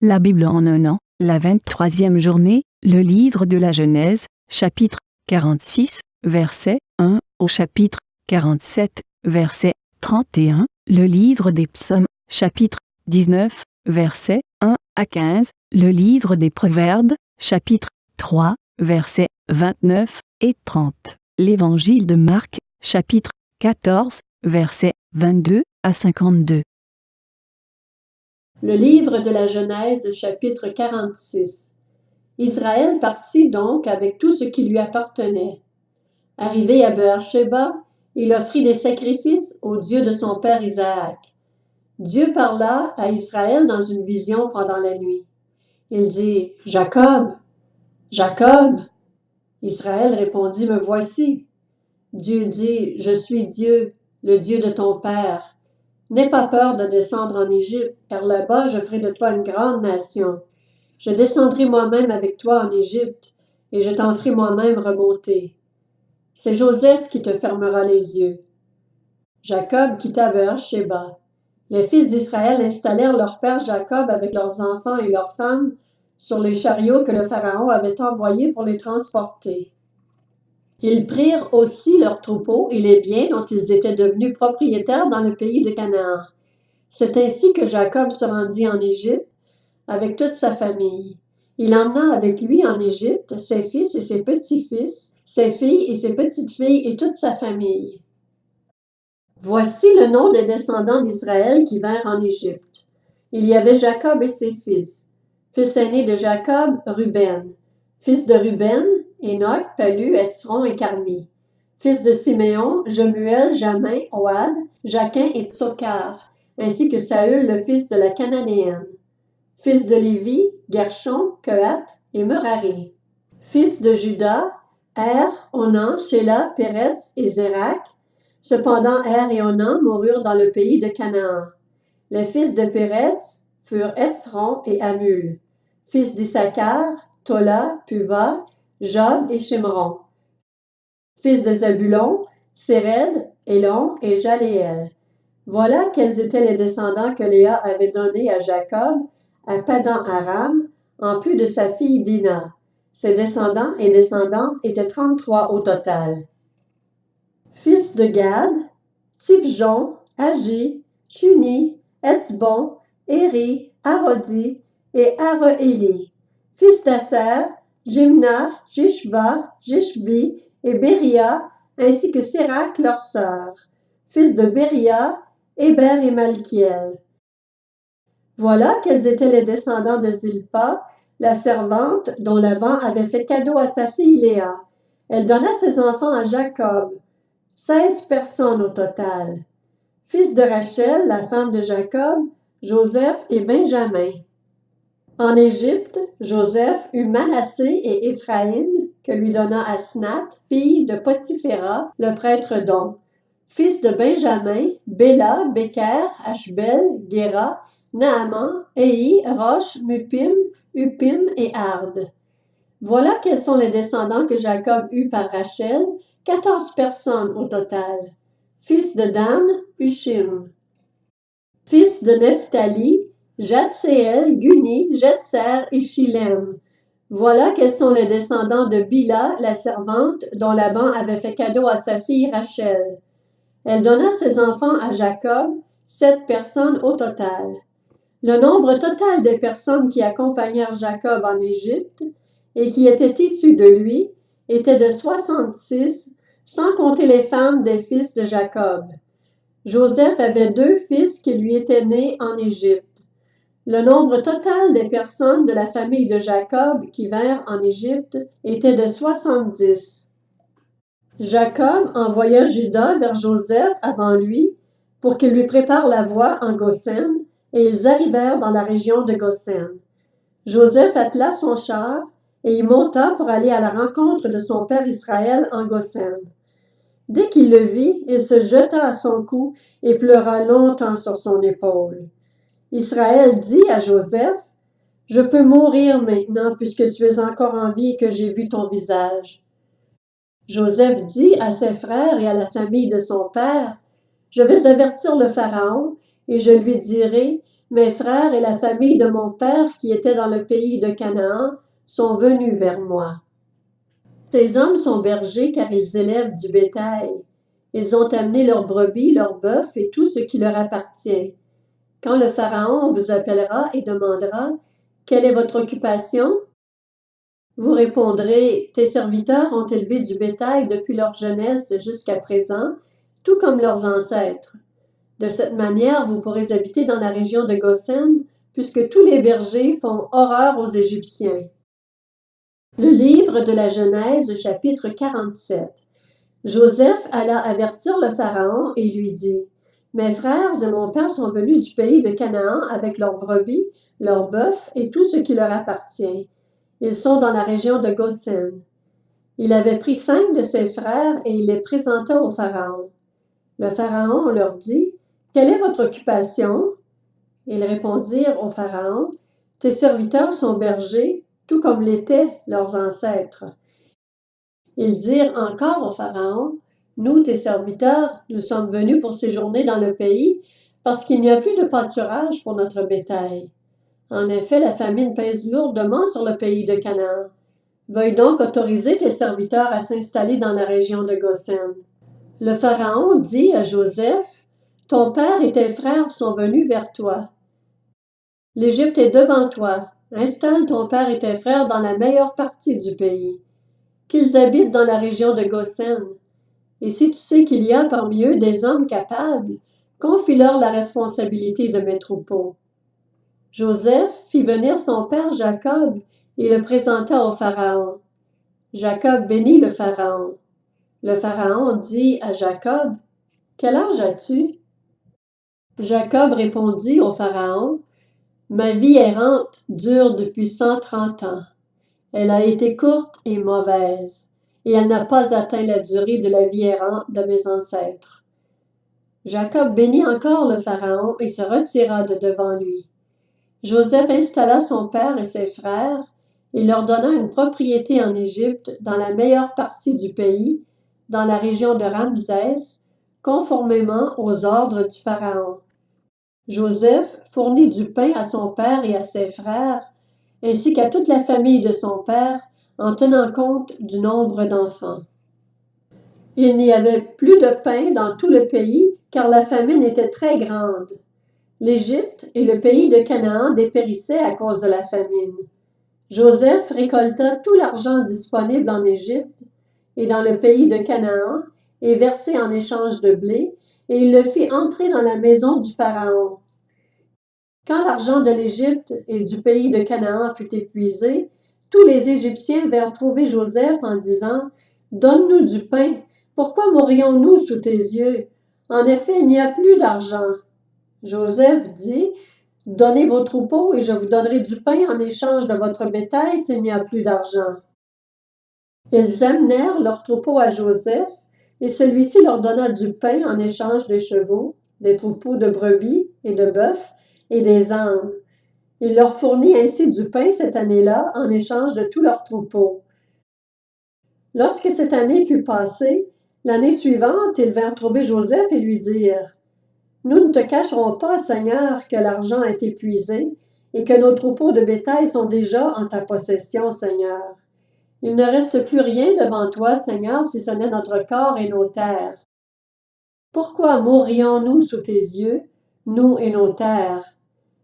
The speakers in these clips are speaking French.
La Bible en un an, la 23e journée, le livre de la Genèse, chapitre 46, verset 1 au chapitre 47, verset 31, le livre des Psaumes, chapitre 19, verset 1 à 15, le livre des Proverbes, chapitre 3, versets 29 et 30, l'évangile de Marc, chapitre 14, versets 22 à 52. Le livre de la Genèse, chapitre 46. Israël partit donc avec tout ce qui lui appartenait. Arrivé à Beer-Shéba, il offrit des sacrifices au Dieu de son père Isaac. Dieu parla à Israël dans une vision pendant la nuit. Il dit « Jacob, Jacob !» Israël répondit « Me voici !» Dieu dit « Je suis Dieu, le Dieu de ton père. N'aie pas peur de descendre en Égypte, car là-bas je ferai de toi une grande nation. Je descendrai moi-même avec toi en Égypte, et je t'en ferai moi-même remonter. C'est Joseph qui te fermera les yeux. » Jacob quitta Beer-Shéba. Les fils d'Israël installèrent leur père Jacob avec leurs enfants et leurs femmes sur les chariots que le Pharaon avait envoyés pour les transporter. Ils prirent aussi leurs troupeaux et les biens dont ils étaient devenus propriétaires dans le pays de Canaan. C'est ainsi que Jacob se rendit en Égypte avec toute sa famille. Il emmena avec lui en Égypte ses fils et ses petits-fils, ses filles et ses petites-filles et toute sa famille. Voici le nom des descendants d'Israël qui vinrent en Égypte. Il y avait Jacob et ses fils. Fils aîné de Jacob, Ruben. Fils de Ruben, Enoch, Palu, Hetzron et Carmi. Fils de Siméon, Jemuel, Jamin, Ohad, Jaquin et Tsocar, ainsi que Saül, le fils de la Cananéenne. Fils de Lévi, Gershon, Kehath et Merari. Fils de Juda, Er, Onan, Shéla, Péretz et Zérak. Cependant Er et Onan moururent dans le pays de Canaan. Les fils de Péretz furent Hetzron et Hamul. Fils d'Issachar, Tola, Puva, Job et Shimron. Fils de Zabulon, Séred, Élon et Jaléel. Voilà quels étaient les descendants que Léa avait donnés à Jacob, à Padan-Aram, en plus de sa fille Dina. Ses descendants et descendantes étaient 33 au total. Fils de Gad, Tifjon, Agi, Shuni, Etzbon, Éri, Arodi et Aroéli. Fils d'Asser, Jimna, Jishva, Jishvi et Béria, ainsi que Sérac leur sœur. Fils de Béria, Héber et Malkiel. Voilà quels étaient les descendants de Zilpa, la servante dont Laban avait fait cadeau à sa fille Léa. Elle donna ses enfants à Jacob, 16 personnes au total. Fils de Rachel, la femme de Jacob, Joseph et Benjamin. En Égypte, Joseph eut Manassé et Éphraïm, que lui donna Asnath, fille de Potiphéra, le prêtre d'On. Fils de Benjamin, Béla, Béker, Ashbel, Géra, Naaman, Éhi, Rosh, Mupim, Upim et Ard. Voilà quels sont les descendants que Jacob eut par Rachel, 14 personnes au total. Fils de Dan, Hushim. Fils de Nephtali, Jatseel, Guni, Jetser et Shilem. Voilà quels sont les descendants de Bila, la servante, dont Laban avait fait cadeau à sa fille Rachel. Elle donna ses enfants à Jacob, 7 personnes au total. Le nombre total des personnes qui accompagnèrent Jacob en Égypte et qui étaient issues de lui était de 66, sans compter les femmes des fils de Jacob. Joseph avait 2 fils qui lui étaient nés en Égypte. Le nombre total des personnes de la famille de Jacob qui vinrent en Égypte était de 70. Jacob envoya Juda vers Joseph avant lui pour qu'il lui prépare la voie en Goshen, et ils arrivèrent dans la région de Goshen. Joseph attela son char et y monta pour aller à la rencontre de son père Israël en Goshen. Dès qu'il le vit, il se jeta à son cou et pleura longtemps sur son épaule. Israël dit à Joseph, « Je peux mourir maintenant puisque tu es encore en vie et que j'ai vu ton visage. » Joseph dit à ses frères et à la famille de son père, « Je vais avertir le Pharaon et je lui dirai, Mes frères et la famille de mon père qui étaient dans le pays de Canaan sont venus vers moi. Ces hommes sont bergers car ils élèvent du bétail. Ils ont amené leurs brebis, leurs bœufs et tout ce qui leur appartient. Quand le Pharaon vous appellera et demandera « Quelle est votre occupation ?» vous répondrez « Tes serviteurs ont élevé du bétail depuis leur jeunesse jusqu'à présent, tout comme leurs ancêtres. » De cette manière, vous pourrez habiter dans la région de Goshen, puisque tous les bergers font horreur aux Égyptiens. Le livre de la Genèse, chapitre 47. Joseph alla avertir le Pharaon et lui dit, « Mes frères et mon père sont venus du pays de Canaan avec leurs brebis, leurs bœufs et tout ce qui leur appartient. Ils sont dans la région de Goshen. » Il avait pris 5 de ses frères et il les présenta au Pharaon. Le Pharaon leur dit, « Quelle est votre occupation? » Ils répondirent au Pharaon, « Tes serviteurs sont bergers, tout comme l'étaient leurs ancêtres. » Ils dirent encore au Pharaon, « Nous, tes serviteurs, nous sommes venus pour séjourner dans le pays, parce qu'il n'y a plus de pâturage pour notre bétail. En effet, la famine pèse lourdement sur le pays de Canaan. Veuille donc autoriser tes serviteurs à s'installer dans la région de Goshen. » Le Pharaon dit à Joseph, « Ton père et tes frères sont venus vers toi. L'Égypte est devant toi. Installe ton père et tes frères dans la meilleure partie du pays. Qu'ils habitent dans la région de Goshen. Et si tu sais qu'il y a parmi eux des hommes capables, confie-leur la responsabilité de mes troupeaux. » Joseph fit venir son père Jacob et le présenta au Pharaon. Jacob bénit le Pharaon. Le Pharaon dit à Jacob, « Quel âge as-tu? » Jacob répondit au Pharaon, « Ma vie errante dure depuis 130 ans. Elle a été courte et mauvaise, et elle n'a pas atteint la durée de la vie errante de mes ancêtres. » Jacob bénit encore le Pharaon et se retira de devant lui. Joseph installa son père et ses frères et leur donna une propriété en Égypte dans la meilleure partie du pays, dans la région de Ramsès, conformément aux ordres du Pharaon. Joseph fournit du pain à son père et à ses frères, ainsi qu'à toute la famille de son père, en tenant compte du nombre d'enfants. Il n'y avait plus de pain dans tout le pays, car la famine était très grande. L'Égypte et le pays de Canaan dépérissaient à cause de la famine. Joseph récolta tout l'argent disponible en Égypte et dans le pays de Canaan et versé en échange de blé, et il le fit entrer dans la maison du Pharaon. Quand l'argent de l'Égypte et du pays de Canaan fut épuisé, tous les Égyptiens vinrent trouver Joseph en disant, « Donne-nous du pain, pourquoi mourrions-nous sous tes yeux? En effet, il n'y a plus d'argent. » Joseph dit, « Donnez vos troupeaux et je vous donnerai du pain en échange de votre bétail s'il n'y a plus d'argent. » Ils amenèrent leurs troupeaux à Joseph et celui-ci leur donna du pain en échange des chevaux, des troupeaux de brebis et de bœufs et des ânes. Il leur fournit ainsi du pain cette année-là en échange de tous leurs troupeaux. Lorsque cette année fut passée, l'année suivante, ils vinrent trouver Joseph et lui dirent, « Nous ne te cacherons pas, Seigneur, que l'argent est épuisé et que nos troupeaux de bétail sont déjà en ta possession, Seigneur. Il ne reste plus rien devant toi, Seigneur, si ce n'est notre corps et nos terres. Pourquoi mourrions-nous sous tes yeux, nous et nos terres?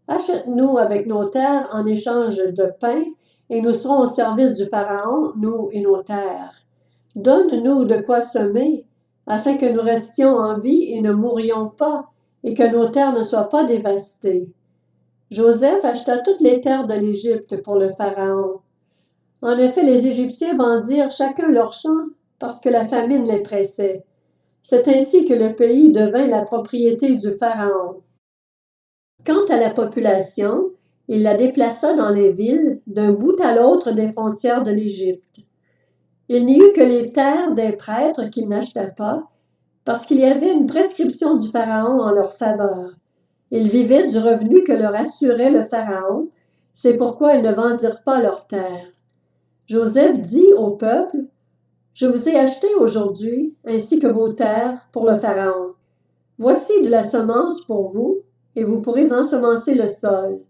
Achète-nous avec nos terres en échange de pain, et nous serons au service du Pharaon, nous et nos terres. Donne-nous de quoi semer, afin que nous restions en vie et ne mourions pas, et que nos terres ne soient pas dévastées. » Joseph acheta toutes les terres de l'Égypte pour le Pharaon. En effet, les Égyptiens vendirent chacun leur champ parce que la famine les pressait. C'est ainsi que le pays devint la propriété du Pharaon. Quant à la population, il la déplaça dans les villes, d'un bout à l'autre des frontières de l'Égypte. Il n'y eut que les terres des prêtres qu'il n'acheta pas, parce qu'il y avait une prescription du Pharaon en leur faveur. Ils vivaient du revenu que leur assurait le Pharaon, c'est pourquoi ils ne vendirent pas leurs terres. Joseph dit au peuple, « Je vous ai acheté aujourd'hui, ainsi que vos terres, pour le Pharaon. Voici de la semence pour vous, et vous pourrez ensemencer le sol.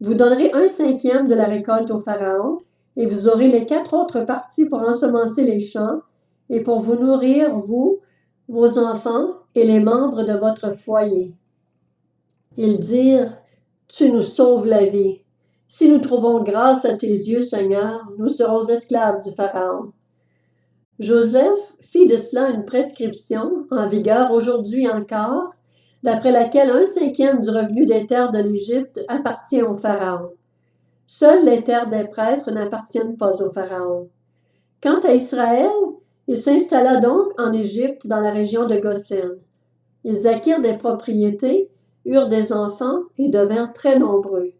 Vous donnerez 1/5 de la récolte au Pharaon, et vous aurez les 4 autres parties pour ensemencer les champs, et pour vous nourrir, vous, vos enfants et les membres de votre foyer. » Ils dirent, « Tu nous sauves la vie. Si nous trouvons grâce à tes yeux, Seigneur, nous serons esclaves du Pharaon. » Joseph fit de cela une prescription, en vigueur aujourd'hui encore, d'après laquelle 1/5 du revenu des terres de l'Égypte appartient au Pharaon. Seules les terres des prêtres n'appartiennent pas au Pharaon. Quant à Israël, il s'installa donc en Égypte dans la région de Goshen. Ils acquirent des propriétés, eurent des enfants et devinrent très nombreux.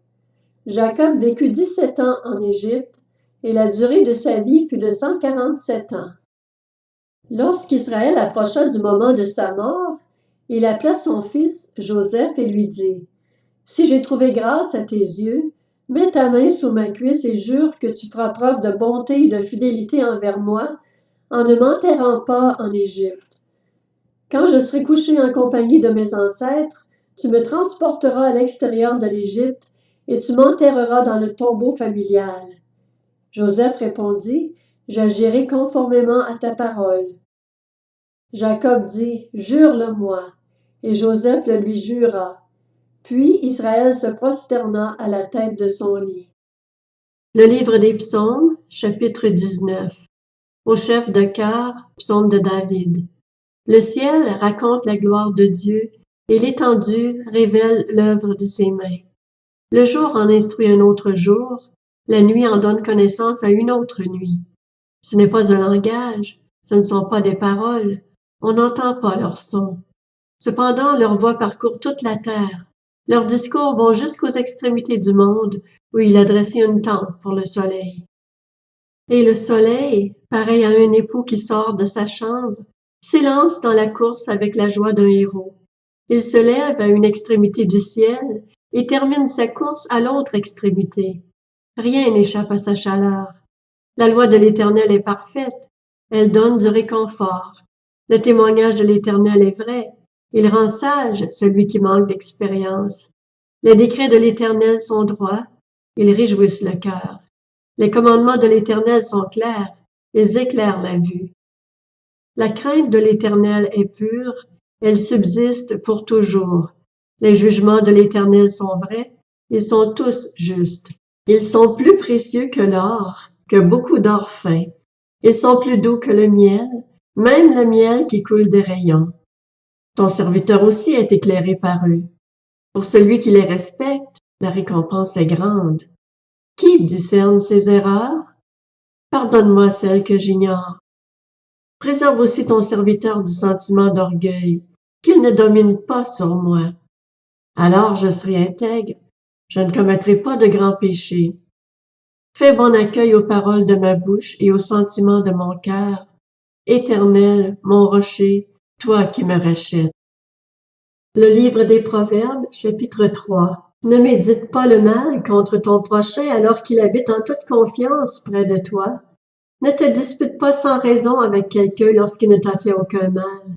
Jacob vécut 17 ans en Égypte, et la durée de sa vie fut de 147 ans. Lorsqu'Israël approcha du moment de sa mort, il appela son fils Joseph et lui dit, « Si j'ai trouvé grâce à tes yeux, mets ta main sous ma cuisse et jure que tu feras preuve de bonté et de fidélité envers moi, en ne m'enterrant pas en Égypte. Quand je serai couché en compagnie de mes ancêtres, tu me transporteras à l'extérieur de l'Égypte et tu m'enterreras dans le tombeau familial. » Joseph répondit, « J'agirai conformément à ta parole. » Jacob dit, « Jure-le-moi. » Et Joseph le lui jura. Puis Israël se prosterna à la tête de son lit. Le livre des Psaumes, chapitre 19. Au chef de chœur, psaume de David. Le ciel raconte la gloire de Dieu, et l'étendue révèle l'œuvre de ses mains. Le jour en instruit un autre jour, la nuit en donne connaissance à une autre nuit. Ce n'est pas un langage, ce ne sont pas des paroles, on n'entend pas leur son. Cependant, leur voix parcourt toute la terre. Leurs discours vont jusqu'aux extrémités du monde, où il a dressé une tente pour le soleil. Et le soleil, pareil à un époux qui sort de sa chambre, s'élance dans la course avec la joie d'un héros. Il se lève à une extrémité du ciel et termine sa course à l'autre extrémité. Rien n'échappe à sa chaleur. La loi de l'Éternel est parfaite, elle donne du réconfort. Le témoignage de l'Éternel est vrai, il rend sage celui qui manque d'expérience. Les décrets de l'Éternel sont droits, ils réjouissent le cœur. Les commandements de l'Éternel sont clairs, ils éclairent la vue. La crainte de l'Éternel est pure, elle subsiste pour toujours. Les jugements de l'Éternel sont vrais, ils sont tous justes. Ils sont plus précieux que l'or, que beaucoup d'or fin. Ils sont plus doux que le miel, même le miel qui coule des rayons. Ton serviteur aussi est éclairé par eux. Pour celui qui les respecte, la récompense est grande. Qui discerne ses erreurs? Pardonne-moi celles que j'ignore. Préserve aussi ton serviteur du sentiment d'orgueil, qu'il ne domine pas sur moi. Alors je serai intègre, je ne commettrai pas de grands péchés. Fais bon accueil aux paroles de ma bouche et aux sentiments de mon cœur. Éternel, mon rocher, toi qui me rachètes. Le livre des Proverbes, chapitre 3. Ne médite pas le mal contre ton prochain alors qu'il habite en toute confiance près de toi. Ne te dispute pas sans raison avec quelqu'un lorsqu'il ne t'a fait aucun mal.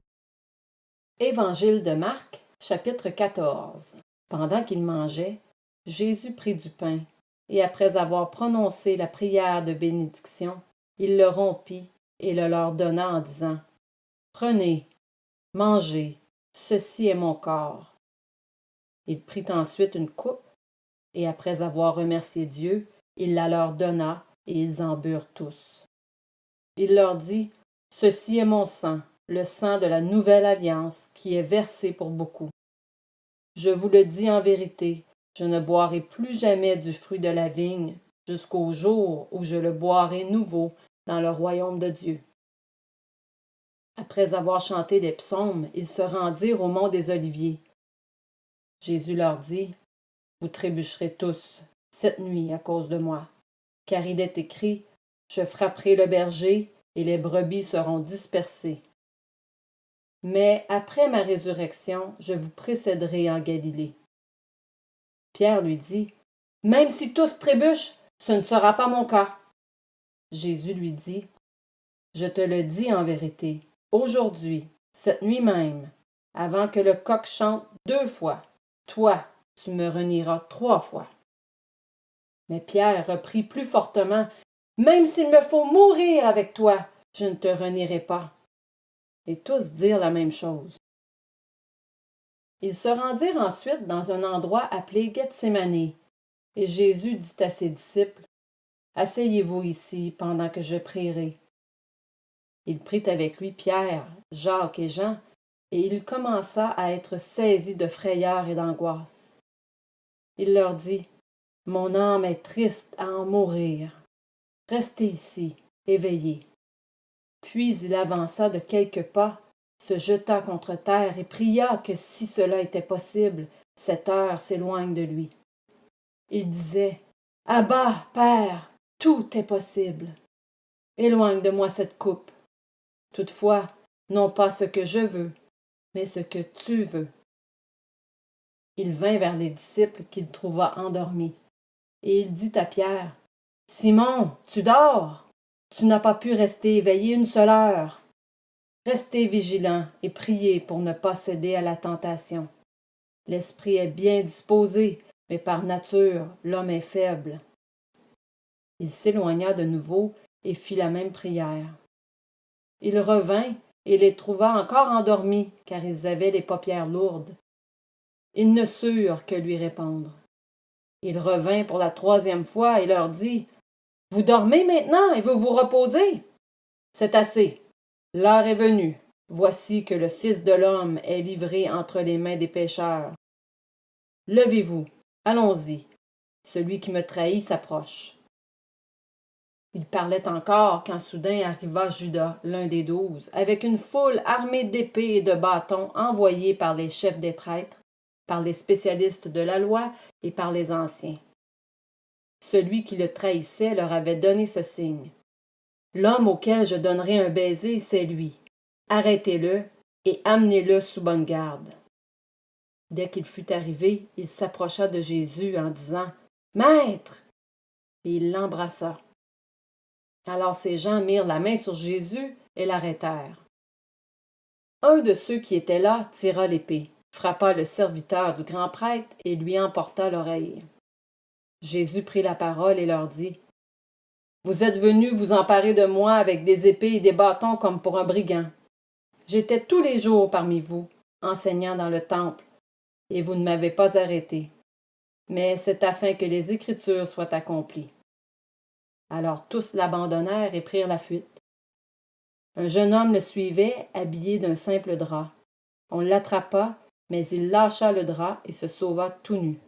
Évangile de Marc, chapitre 14. Pendant qu'il mangeait, Jésus prit du pain, et après avoir prononcé la prière de bénédiction, il le rompit et le leur donna en disant, « Prenez, mangez, ceci est mon corps. » Il prit ensuite une coupe, et après avoir remercié Dieu, il la leur donna, et ils en burent tous. Il leur dit, « Ceci est mon sang, le sang de la nouvelle alliance, qui est versé pour beaucoup. Je vous le dis en vérité, je ne boirai plus jamais du fruit de la vigne, jusqu'au jour où je le boirai nouveau dans le royaume de Dieu. » Après avoir chanté des psaumes, ils se rendirent au mont des Oliviers. Jésus leur dit, « Vous trébucherez tous cette nuit à cause de moi, car il est écrit, je frapperai le berger et les brebis seront dispersées. Mais après ma résurrection, je vous précéderai en Galilée. » Pierre lui dit, « Même si tous trébuchent, ce ne sera pas mon cas. » Jésus lui dit, « Je te le dis en vérité, aujourd'hui, cette nuit même, avant que le coq chante 2 fois, toi, tu me renieras 3 fois. Mais Pierre reprit plus fortement, même s'il me faut mourir avec toi, je ne te renierai pas. Et tous dirent la même chose. Ils se rendirent ensuite dans un endroit appelé Gethsémani, et Jésus dit à ses disciples, « Asseyez-vous ici pendant que je prierai. » Il prit avec lui Pierre, Jacques et Jean, et il commença à être saisi de frayeur et d'angoisse. Il leur dit, « Mon âme est triste à en mourir. Restez ici, éveillés. » Puis il avança de quelques pas, se jeta contre terre et pria que, si cela était possible, cette heure s'éloigne de lui. Il disait, « Abba, Père, tout est possible. Éloigne de moi cette coupe. Toutefois, non pas ce que je veux, mais ce que tu veux. » Il vint vers les disciples qu'il trouva endormis, et il dit à Pierre, « Simon, tu dors? Tu n'as pas pu rester éveillé une seule heure. Restez vigilants et priez pour ne pas céder à la tentation. L'esprit est bien disposé, mais par nature, l'homme est faible. » Il s'éloigna de nouveau et fit la même prière. Il revint et les trouva encore endormis, car ils avaient les paupières lourdes. Ils ne surent que lui répondre. Il revint pour la 3e fois et leur dit, « Vous dormez maintenant et vous vous reposez? C'est assez. L'heure est venue. Voici que le Fils de l'homme est livré entre les mains des pécheurs. Levez-vous, allons-y. Celui qui me trahit s'approche. » Il parlait encore quand soudain arriva Judas, l'un des 12, avec une foule armée d'épées et de bâtons envoyés par les chefs des prêtres, par les spécialistes de la loi et par les anciens. Celui qui le trahissait leur avait donné ce signe. « L'homme auquel je donnerai un baiser, c'est lui. Arrêtez-le et amenez-le sous bonne garde. » Dès qu'il fut arrivé, il s'approcha de Jésus en disant, « Maître !» et il l'embrassa. Alors ces gens mirent la main sur Jésus et l'arrêtèrent. Un de ceux qui étaient là tira l'épée, frappa le serviteur du grand prêtre et lui emporta l'oreille. Jésus prit la parole et leur dit, « Vous êtes venus vous emparer de moi avec des épées et des bâtons comme pour un brigand. J'étais tous les jours parmi vous, enseignant dans le temple, et vous ne m'avez pas arrêté. Mais c'est afin que les Écritures soient accomplies. » Alors tous l'abandonnèrent et prirent la fuite. Un jeune homme le suivait, habillé d'un simple drap. On l'attrapa, mais il lâcha le drap et se sauva tout nu.